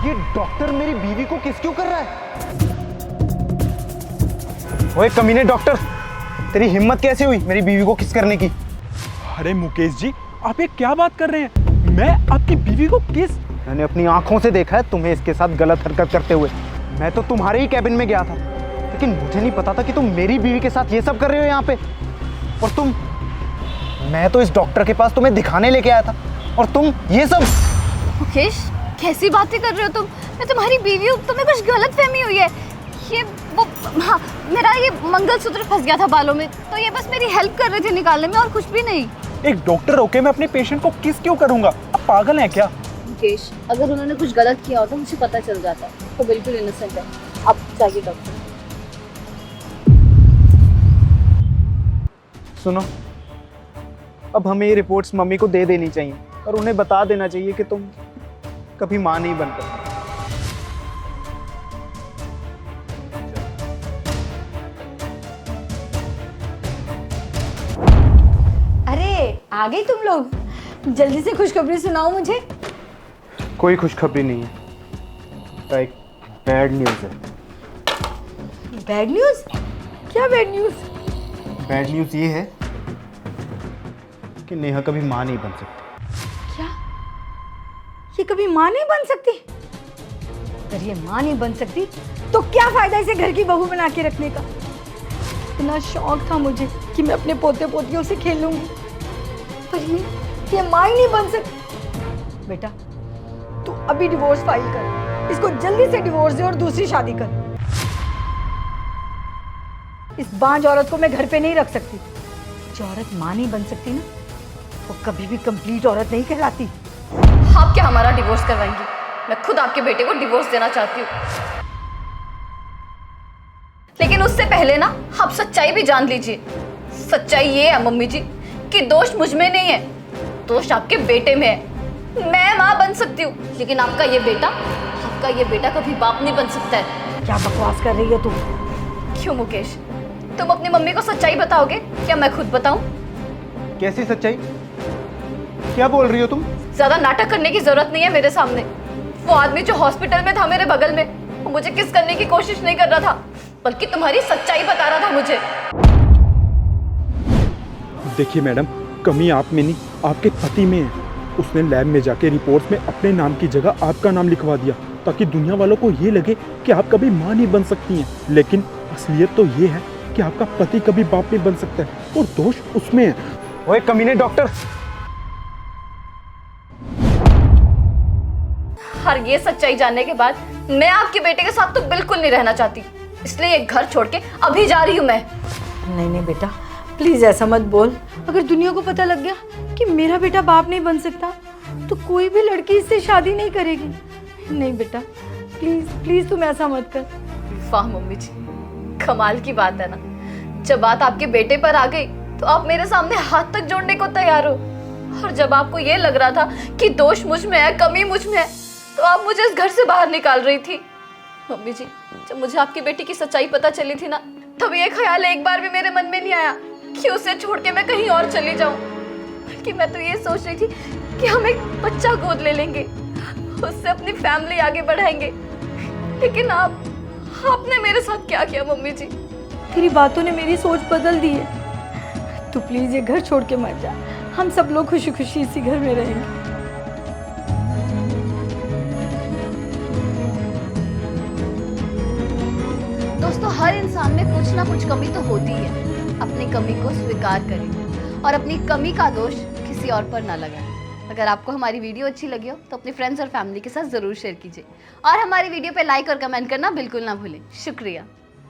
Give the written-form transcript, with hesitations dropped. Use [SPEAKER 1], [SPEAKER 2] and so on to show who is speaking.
[SPEAKER 1] ये डॉक्टर मेरी बीवी को किस क्यों कर रहा है? ओए कमीने डॉक्टर, तेरी हिम्मत कैसे हुई मेरी बीवी को किस करने की?
[SPEAKER 2] अरे मुकेश जी, आप ये क्या बात कर रहे हैं? मैं आपकी बीवी को किस?
[SPEAKER 1] मैंने अपनी आंखों से देखा है तुम्हें इसके साथ गलत हरकत करते हुए। मैं तो तुम्हारे ही कैबिन में गया था, लेकिन मुझे नहीं पता था कि तुम मेरी बीवी के साथ ये सब कर रहे हो यहाँ पे। और मैं तो इस डॉक्टर के पास तुम्हें दिखाने लेके आया था, और तुम ये सब।
[SPEAKER 3] मुकेश, कैसी बातें कर रहे हो तुम? मैं तुम्हारी बीवी हूँ, तुम्हें कुछ गलत फहमी हुई है। हाँ, मेरा ये मंगलसूत्र फंस गया था बालों में, तो ये बस मेरी हेल्प कर रहे थे निकालने में, और कुछ भी नहीं।
[SPEAKER 2] एक डॉक्टर होके मैं अपने पेशेंट को किस क्यों करूंगा? आप पागल हैं क्या?
[SPEAKER 3] मुकेश, अगर उन्होंने कुछ गलत किया होता मुझे पता चल जाता, तो बिल्कुल इनोसेंट है। अब जाइए डॉक्टर।
[SPEAKER 1] सुनो, अब हमें ये रिपोर्ट्स मम्मी को दे देनी चाहिए, और उन्हें बता देना चाहिए कि तुम कभी माँ नहीं बन सकती।
[SPEAKER 4] अरे आ गई तुम लोग, जल्दी से खुशखबरी सुनाओ मुझे।
[SPEAKER 1] कोई खुशखबरी नहीं है, एक बैड न्यूज़ है।
[SPEAKER 4] Bad news? क्या बैड न्यूज़?
[SPEAKER 1] बैड न्यूज़ ये है कि नेहा कभी माँ नहीं बन सकती।
[SPEAKER 4] क्या? ये कभी माँ नहीं बन सकती? अगर ये माँ नहीं बन सकती तो क्या फायदा इसे घर की बहू बना के रखने का? इतना शौक था मुझे कि मैं अपने पोते पोतियों से खेलूंगी, पर ये माँ ही नहीं बन सकती। बेटा, तू अभी डिवोर्स फाइल कर, इसको जल्दी से डिवोर्स दे और दूसरी शादी कर। इस बांझ औरत को मैं घर पे नहीं रख सकती। जो औरत माँ नहीं बन सकती ना, वो कभी भी कंप्लीट औरत नहीं कहलाती।
[SPEAKER 3] आप क्या हमारा डिवोर्स करवाएंगी? मैं खुद आपके बेटे को डिवोर्स देना चाहती हूँ, लेकिन उससे पहले ना आप सच्चाई भी जान लीजिए। सच्चाई ये है मम्मी जी कि दोष मुझ में नहीं है, दोष आपके बेटे में है। मैं माँ बन सकती हूँ, लेकिन आपका ये बेटा कभी बाप नहीं बन सकता है।
[SPEAKER 4] क्या बकवास कर रही है तू?
[SPEAKER 3] क्यों मुकेश, तुम अपनी मम्मी को सच्चाई बताओगे क्या मैं खुद बताऊं?
[SPEAKER 1] कैसी सच्चाई? क्या बोल रही हो तुम?
[SPEAKER 3] ज्यादा नाटक करने की जरूरत नहीं है मेरे सामने। वो आदमी जो हॉस्पिटल में था मेरे बगल में, वो मुझे किस करने की कोशिश नहीं कर रहा था, बल्कि तुम्हारी सच्चाई बता रहा था मुझे।
[SPEAKER 2] देखिए मैडम, कमी आप में नहीं, आपके पति में है। उसने लैब में जाके रिपोर्ट्स में अपने नाम की जगह आपका नाम लिखवा दिया, ताकि दुनिया वालों को ये लगे कि आप कभी माँ नहीं बन सकती हैं। लेकिन असलियत तो ये है कि आपका पति कभी बाप नहीं बन सकता है, और दोष उसमें है।
[SPEAKER 1] ओए कमीने डॉक्टर!
[SPEAKER 3] और ये सच्चाई जानने के बाद मैं आपके बेटे के साथ तो बिल्कुल नहीं रहना चाहती, इसलिए ये घर छोड़ के अभी जा रही हूँ मैं।
[SPEAKER 4] नहीं बेटा, प्लीज ऐसा मत बोल। अगर दुनिया को पता लग गया कि मेरा बेटा बाप नहीं बन सकता, तो कोई भी लड़की इससे शादी नहीं करेगी। नहीं बेटा, प्लीज प्लीज तुम ऐसा मत कर।
[SPEAKER 3] वाह मम्मी जी, कमाल की बात है ना। जब बात आपके बेटे पर आ गई तो आप मेरे सामने हाथ तक जोड़ने को तैयार हो, और जब आपको ये लग रहा था कि दोष मुझ में है, कमी मुझ में है, तो आप मुझे इस घर से बाहर निकाल रही थी। मम्मी जी, जब मुझे आपकी बेटी की सच्चाई पता चली थी ना, तब ये ख्याल एक बार भी मेरे मन में नहीं आया कि उसे छोड़ के मैं कहीं और चली जाऊं। बल्कि मैं तो ये सोच रही थी कि हम एक बच्चा गोद ले लेंगे, उससे अपनी फैमिली आगे बढ़ाएंगे। लेकिन आपने मेरे साथ क्या किया मम्मी जी?
[SPEAKER 4] तेरी बातों ने मेरी सोच बदल दी है। तू प्लीज ये घर छोड़ के मत जा, हम सब लोग खुशी खुशी इसी घर में रहेंगे।
[SPEAKER 3] दोस्तों, हर इंसान में कुछ ना कुछ कमी तो होती है। अपनी कमी को स्वीकार करें और अपनी कमी का दोष किसी और पर ना लगाएं। अगर आपको हमारी वीडियो अच्छी लगी हो तो अपने फ्रेंड्स और फैमिली के साथ ज़रूर शेयर कीजिए, और हमारी वीडियो पे लाइक और कमेंट करना बिल्कुल ना भूलें। शुक्रिया।